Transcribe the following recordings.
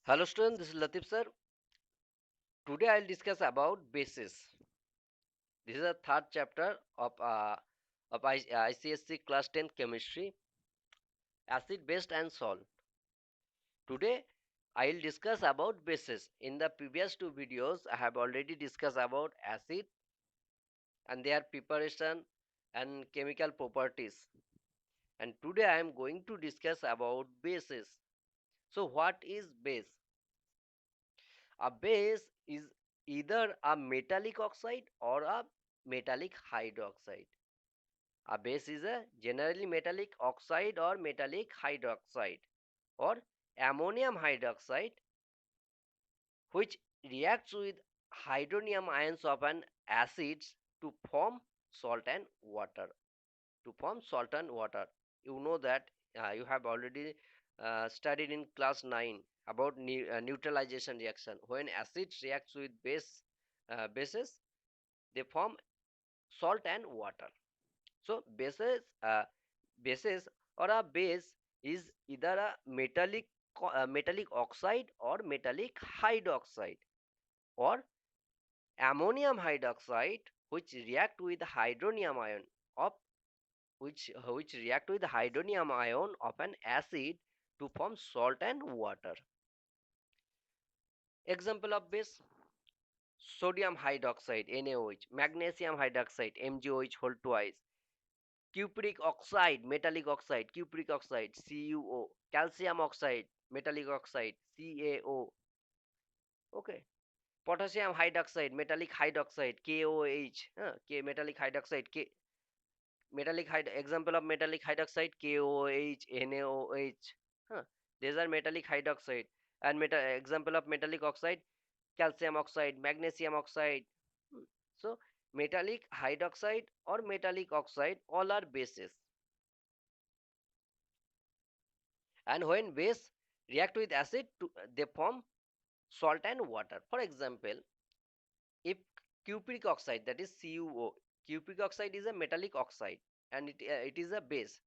Hello students, this is Latif sir. Today I'll discuss about bases. This is the third chapter of ICSC class 10 chemistry, acid, base and salt. Today I'll discuss about bases. In the previous two videos I have already discussed about acid and their preparation and chemical properties. And today I am going to discuss about bases. So what is base? A base is either a metallic oxide or a metallic hydroxide. A base is a generally metallic oxide or metallic hydroxide or ammonium hydroxide which reacts with hydronium ions of an acid to form salt and water. To form salt and water. You know that you have already studied in class 9 about neutralization reaction. When acids reacts with bases, they form salt and water. So bases or a base is either a metallic oxide or metallic hydroxide or ammonium hydroxide which react with hydronium ion of which react with hydronium ion of an acid to form salt and water. Example of base: sodium hydroxide NaOH, magnesium hydroxide MgOH whole twice, cupric oxide metallic oxide cupric oxide CuO, calcium oxide metallic oxide CaO. Okay. Potassium hydroxide metallic hydroxide KOH, K metallic hydroxide K example of metallic hydroxide KOH NaOH. Huh. These are metallic hydroxide and example of metallic oxide calcium oxide magnesium oxide. Hmm. So metallic hydroxide or metallic oxide all are bases, and when base react with acid they form salt and water. For example, if cupric oxide, that is CuO, cupric oxide is a metallic oxide and it is a base.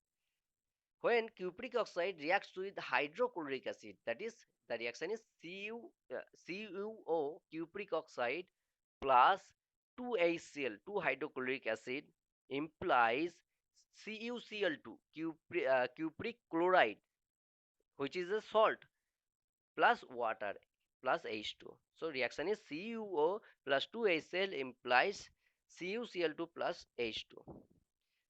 When cupric oxide reacts with hydrochloric acid, that is the reaction is CuO cupric oxide plus 2HCl 2 hydrochloric acid implies CuCl2 cupric chloride which is a salt plus water plus H2. So reaction is CuO plus 2HCl implies CuCl2 plus H2.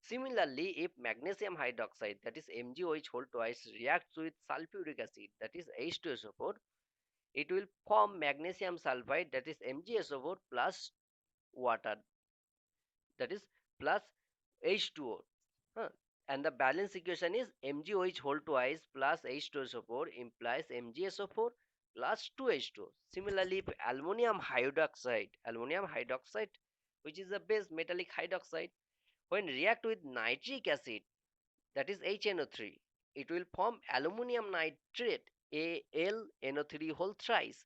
Similarly, if magnesium hydroxide, that is MgOH whole twice, reacts with sulfuric acid, that is H2SO4, it will form magnesium sulfide, that is MgSO4 plus water, that is plus H2O. Huh. And the balance equation is MgOH whole twice plus H2SO4 implies MgSO4 plus 2H2O. Similarly, if aluminum hydroxide, which is a base metallic hydroxide, when react with nitric acid, that is HNO3, it will form aluminum nitrate AlNO3 whole thrice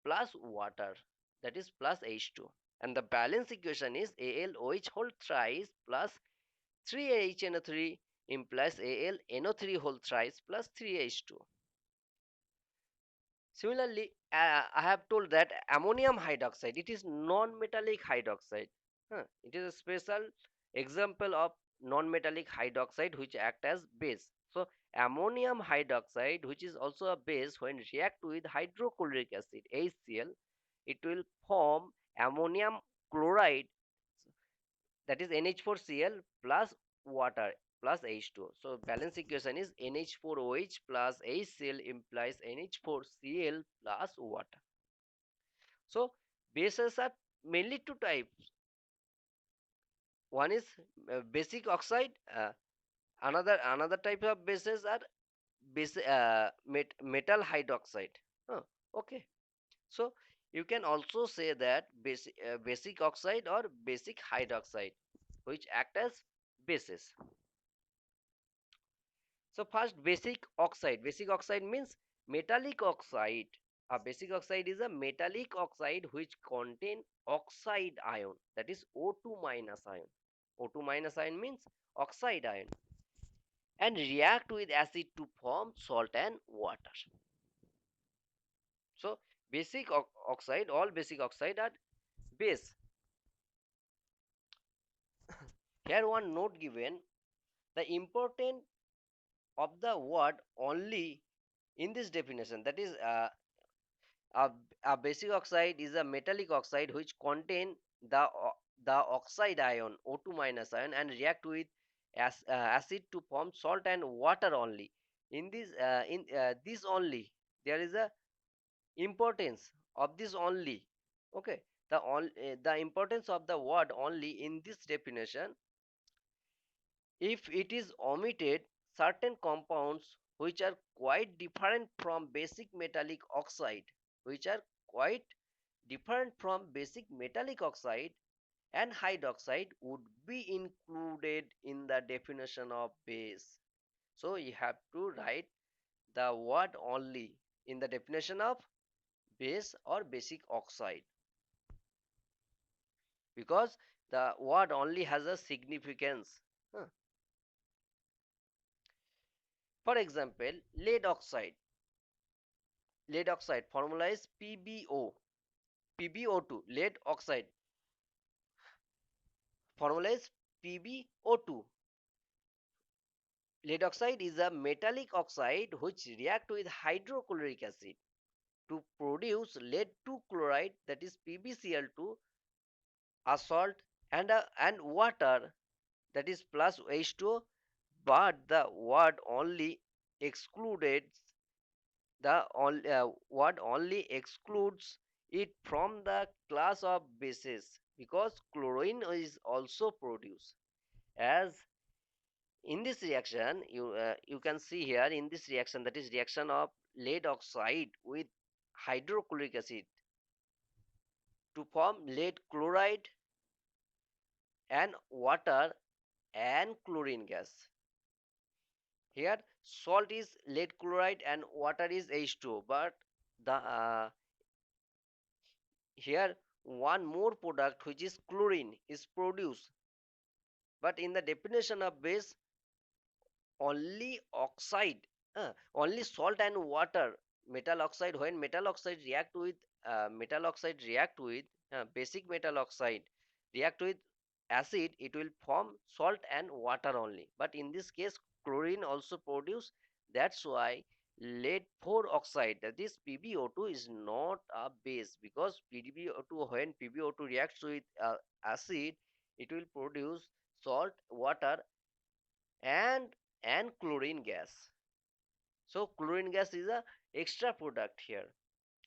plus water, that is plus H2. And the balance equation is AlOH whole thrice plus 3HNO3 implies AlNO3 whole thrice plus 3H2. Similarly, I have told that ammonium hydroxide, it is non-metallic hydroxide. It is a special example of non-metallic hydroxide which act as base. So ammonium hydroxide, which is also a base, when react with hydrochloric acid HCl, it will form ammonium chloride, that is NH4Cl plus water plus H2O. So balance equation is NH4OH plus HCl implies NH4Cl plus water. So bases are mainly two types. One is basic oxide. Another type of bases are metal hydroxide. Okay. So you can also say that basic oxide or basic hydroxide, which act as bases. So first, basic oxide. Basic oxide means metallic oxide. A basic oxide is a metallic oxide which contain oxide ion, that is O2 minus ion. O2 minus ion means oxide ion, and react with acid to form salt and water. So basic oxide, all basic oxide are base. Here one note given, the importance of the word only in this definition, that is a, a basic oxide is a metallic oxide which contain the oxide ion O2 minus ion and react with acid to form salt and water only. In this only, there is a importance of this only. Okay, the importance of the word only in this definition, if it is omitted, certain compounds which are quite different from basic metallic oxide, which are quite different from basic metallic oxide and hydroxide would be included in the definition of base. So you have to write the word only in the definition of base or basic oxide, because the word only has a significance. Huh. For example, lead oxide. Lead oxide formula is PbO. PbO2. Lead oxide formula is PbO2. Lead oxide is a metallic oxide which react with hydrochloric acid to produce lead 2 chloride, that is PbCl2, a salt, and water, that is plus H2O, but the word only excluded word only excludes it from the class of bases because chlorine is also produced. As in this reaction, you can see here in this reaction, that is reaction of lead oxide with hydrochloric acid to form lead chloride and water and chlorine gas. Here salt is lead chloride and water is H2O, but the here one more product which is chlorine is produced, but in the definition of base, only oxide, only salt and water, metal oxide, when metal oxide react with basic metal oxide react with acid, it will form salt and water only, but in this case chlorine also produce. That's why lead 4 oxide, that is PbO2, is not a base, because PbO2, when PbO2 reacts with acid, it will produce salt, water, and chlorine gas. So chlorine gas is a extra product here.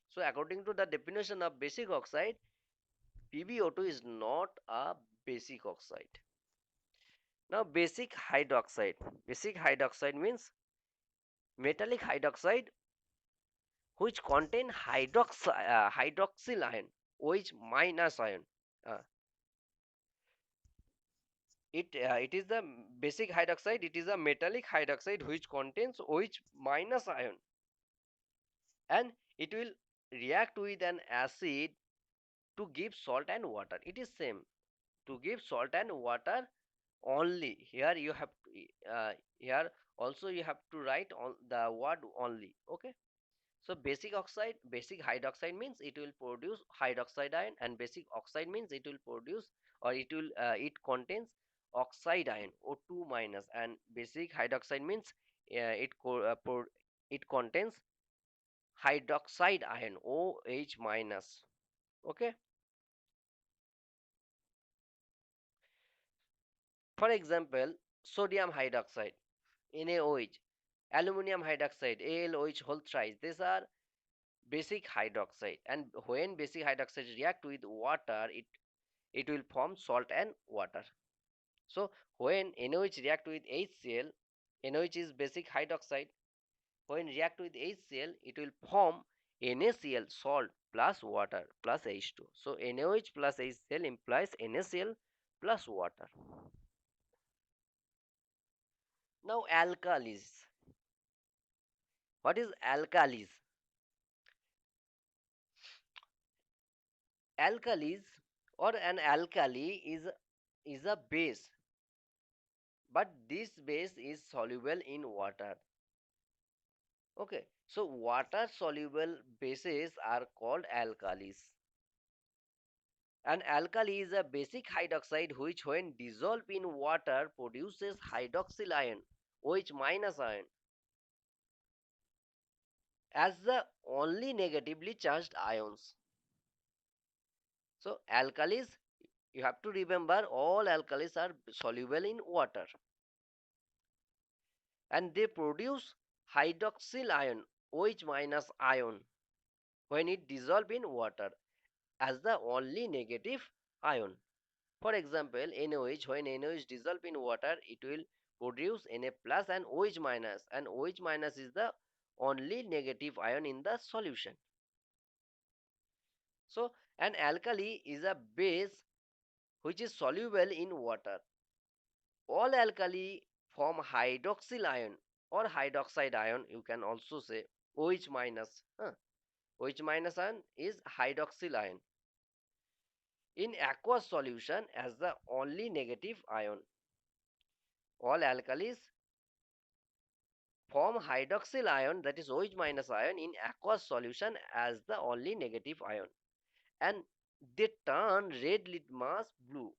So according to the definition of basic oxide, PbO2 is not a basic oxide. Now basic hydroxide. Basic hydroxide means metallic hydroxide which contain hydroxyl ion, OH minus ion. Uh, it is the basic hydroxide. It is a metallic hydroxide which contains OH minus ion, and it will react with an acid to give salt and water. It is same, to give salt and water only. Here you have to, here also you have to write on the word only. Okay, so basic hydroxide means it will produce hydroxide ion, and basic oxide means it will produce, or it contains oxide ion O2 minus, and basic hydroxide means it contains hydroxide ion OH minus. Okay, for example, sodium hydroxide NaOH, aluminum hydroxide AlOH whole thrice, these are basic hydroxide, and when basic hydroxide react with water, it will form salt and water. So when NaOH react with HCl, NaOH is basic hydroxide. When react with HCl, it will form NaCl, salt plus water plus H2. So NaOH plus HCl implies NaCl plus water. Now alkalis. What is alkalis? Alkalis, or an alkali, is a base, but this base is soluble in water. Okay, so water soluble bases are called alkalis. An alkali is a basic hydroxide which, when dissolved in water, produces hydroxyl ion, OH minus ion, as the only negatively charged ions. So, alkalis, you have to remember all alkalis are soluble in water and they produce hydroxyl ion, OH minus ion, when it dissolved in water as the only negative ion. For example, NaOH, when NaOH dissolved in water, it will produce Na plus and OH minus, and OH minus is the only negative ion in the solution. So, an alkali is a base which is soluble in water. All alkali form hydroxyl ion or hydroxide ion, you can also say OH minus. OH minus ion is hydroxyl ion in aqueous solution as the only negative ion. All alkalis form hydroxyl ion, that is OH minus ion, in aqueous solution as the only negative ion, and they turn red litmus blue.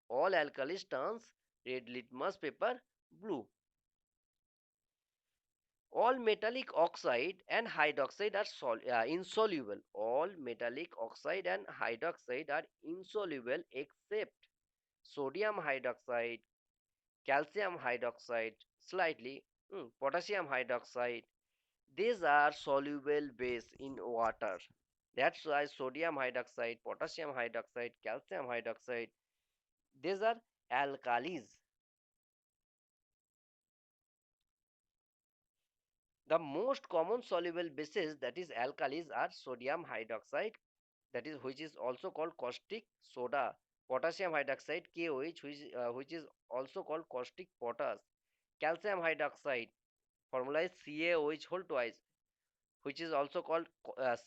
All alkalis turns red litmus paper blue. All metallic oxide and hydroxide are insoluble. All metallic oxide and hydroxide are insoluble except sodium hydroxide, calcium hydroxide, slightly, potassium hydroxide. These are soluble base in water. That's why sodium hydroxide, potassium hydroxide, calcium hydroxide, these are alkalis. The most common soluble bases, that is alkalis, are sodium hydroxide, that is which is also called caustic soda, potassium hydroxide KOH, which is also called caustic potash, calcium hydroxide, formula is CaOH whole twice, which is also called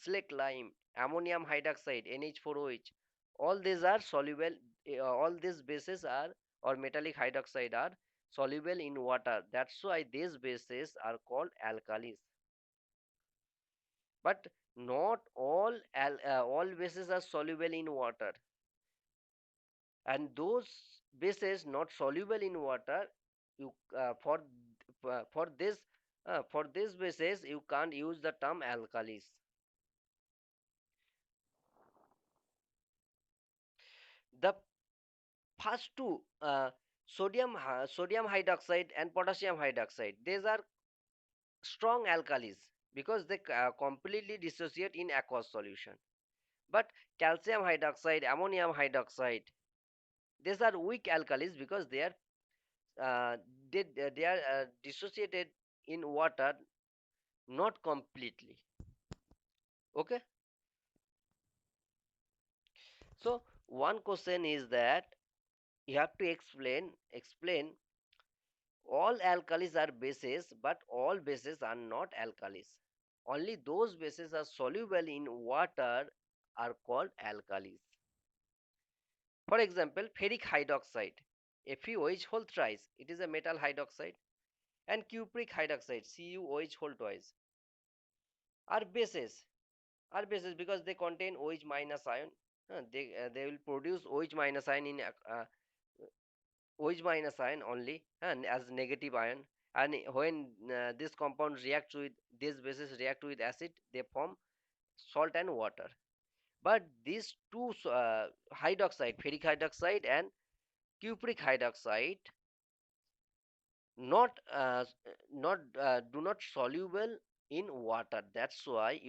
slake lime, ammonium hydroxide NH4OH. All these are soluble, all these bases are, or metallic hydroxide are soluble in water. That's why these bases are called alkalis. But not all bases are soluble in water, and those bases not soluble in water, you for this for this bases you can't use the term alkalis. The first two, sodium hydroxide and potassium hydroxide, these are strong alkalis because they completely dissociate in aqueous solution. But calcium hydroxide, ammonium hydroxide, these are weak alkalis because uh, they are dissociated in water, not completely. Okay, so one question is that you have to explain all alkalis are bases, but all bases are not alkalis. Only those bases are soluble in water are called alkalis. For example, ferric hydroxide, FeOH whole thrice, it is a metal hydroxide, and cupric hydroxide, CuOH whole twice, are bases. Are bases because they contain OH minus ion. They will produce OH minus ion in OH minus ion only, and as negative ion. And when these compounds react with these bases react with acid, they form salt and water. But these two hydroxide, ferric hydroxide and cupric hydroxide, not do not soluble in water. That's why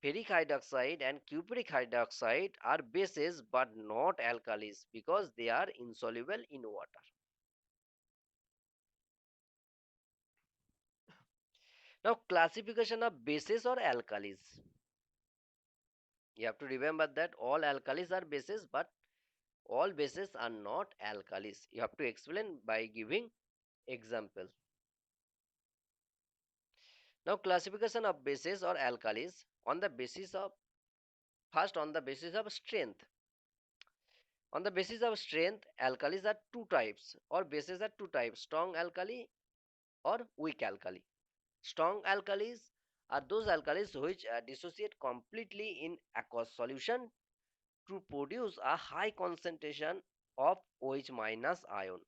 ferric hydroxide and cupric hydroxide are bases but not alkalis because they are insoluble in water. Now, classification of bases or alkalis. You have to remember that all alkalis are bases, but all bases are not alkalis. You have to explain by giving example. Now, classification of bases or alkalis on the basis of, first, on the basis of strength. On the basis of strength, alkalis are two types or bases are two types: strong alkali or weak alkali. Strong alkalis are those alkalis which dissociate completely in aqueous solution to produce a high concentration of OH minus ion.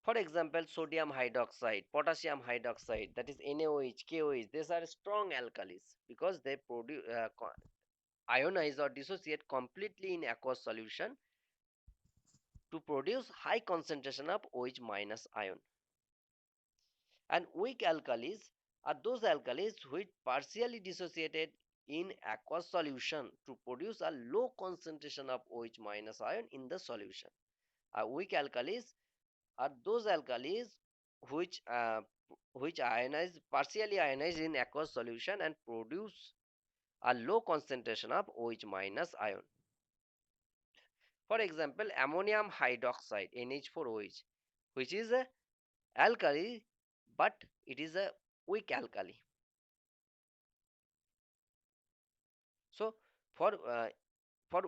For example, sodium hydroxide, potassium hydroxide, that is NaOH, KOH, these are strong alkalis because they produce ionize or dissociate completely in aqueous solution to produce high concentration of OH minus ion. And weak alkalis are those alkalis which partially dissociated in aqueous solution to produce a low concentration of OH minus ion in the solution. Weak alkalis are those alkalis which partially ionize in aqueous solution and produce a low concentration of OH minus ion. For example, ammonium hydroxide NH4OH, which is a alkali, but it is a weak alkali. So for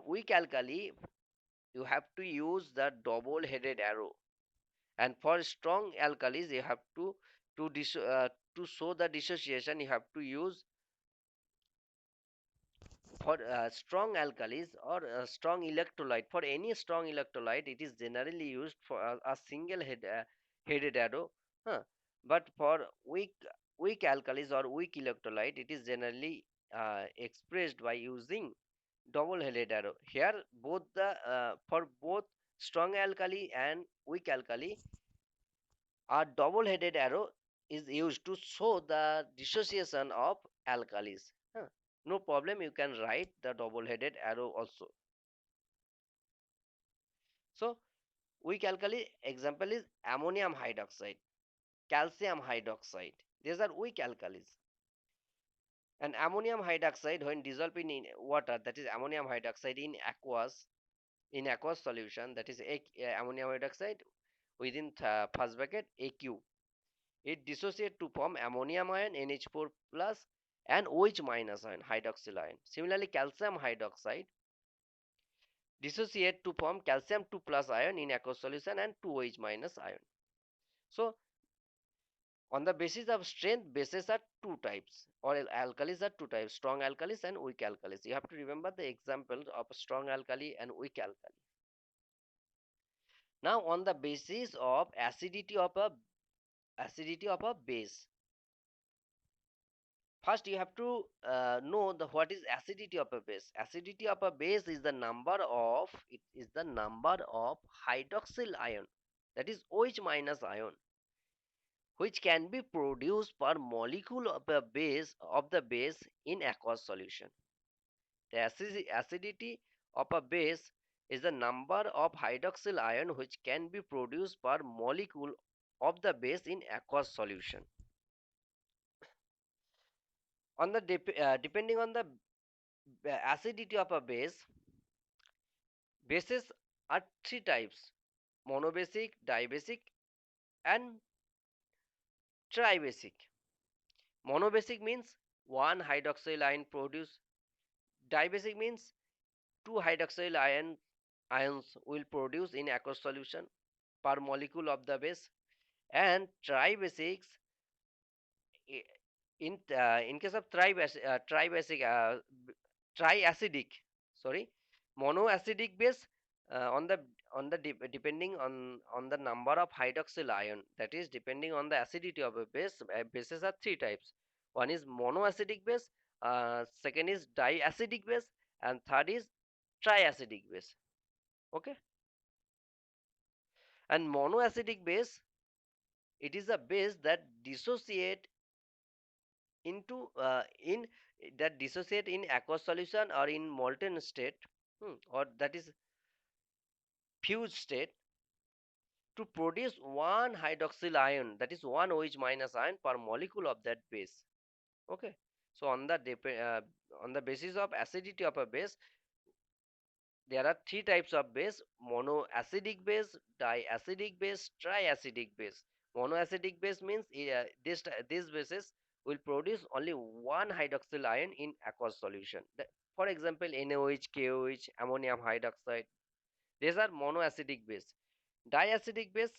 weak alkali, you have to use the double-headed arrow, and for strong alkalis, you have to show the dissociation. You have to use for strong alkalis or strong electrolyte. For any strong electrolyte, it is generally used for a headed arrow. Huh. But for weak alkalis or weak electrolyte, it is generally expressed by using double-headed arrow. Here, both the for both strong alkali and weak alkali, a double-headed arrow is used to show the dissociation of alkalis. Huh. No problem, you can write the double-headed arrow also. So, weak alkali example is ammonium hydroxide, calcium hydroxide. These are weak alkalis. And ammonium hydroxide, when dissolved in water, that is ammonium hydroxide in aqueous solution, that is ammonium hydroxide within first bracket AQ. It dissociates to form ammonium ion NH4 plus and OH minus ion hydroxyl ion. Similarly, calcium hydroxide dissociate to form calcium 2 plus ion in aqueous solution and 2OH minus ion. So, on the basis of strength, bases are two types, or alkalis are two types: strong alkalis and weak alkalis. You have to remember the examples of strong alkali and weak alkali. Now, on the basis of acidity of a base, first you have to know what is acidity of a base. Acidity of a base is the number of hydroxyl ion, that is OH minus ion, which can be produced per molecule of the base in aqueous solution. The acidity of a base is the number of hydroxyl ion which can be produced per molecule of the base in aqueous solution. On the depending on the acidity of a base, bases are three types: monobasic, dibasic, and tribasic. Monobasic means one hydroxyl ion produced. Dibasic means two hydroxyl ions will produce in aqueous solution per molecule of the base. And tribasics, in case of triacidic, sorry, monoacidic base, on the depending on the number of hydroxyl ion, that is depending on the acidity of a base. Bases are three types: one is monoacidic base, second is diacidic base, and third is triacidic base. Okay. And monoacidic base, it is a base that dissociate into in that dissociate in aqueous solution or in molten state, or that is fused state, to produce one hydroxyl ion, that is one OH minus ion per molecule of that base. Okay. So on the basis of acidity of a base, there are three types of base: monoacidic base, diacidic base, triacidic base. Monoacidic base means these bases will produce only one hydroxyl ion in aqueous solution. For example, NaOH, KOH, ammonium hydroxide, these are monoacidic base. Diacidic base,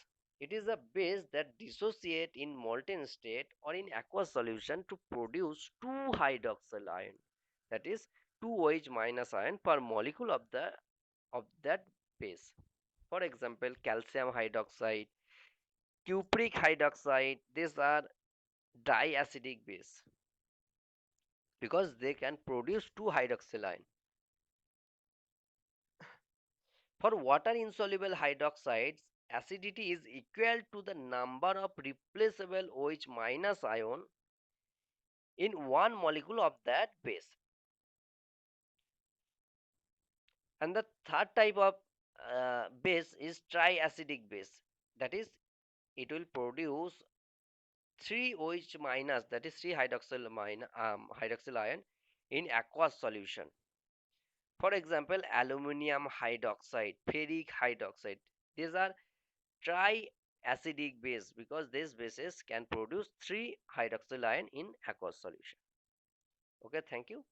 It is a base that dissociate in molten state or in aqueous solution to produce 2 hydroxyl ion, that is 2 OH minus ion per molecule of that base. For example, calcium hydroxide, cupric hydroxide, these are diacidic base because they can produce 2 hydroxyl ion. For water insoluble hydroxides, acidity is equal to the number of replaceable OH minus ion in one molecule of that base. And the third type of base is triacidic base. That is, it will produce 3 OH minus, that is 3 hydroxyl ion in aqueous solution. For example, aluminium hydroxide, ferric hydroxide. These are triacidic base because these bases can produce 3 hydroxyl ion in aqueous solution. Okay, thank you.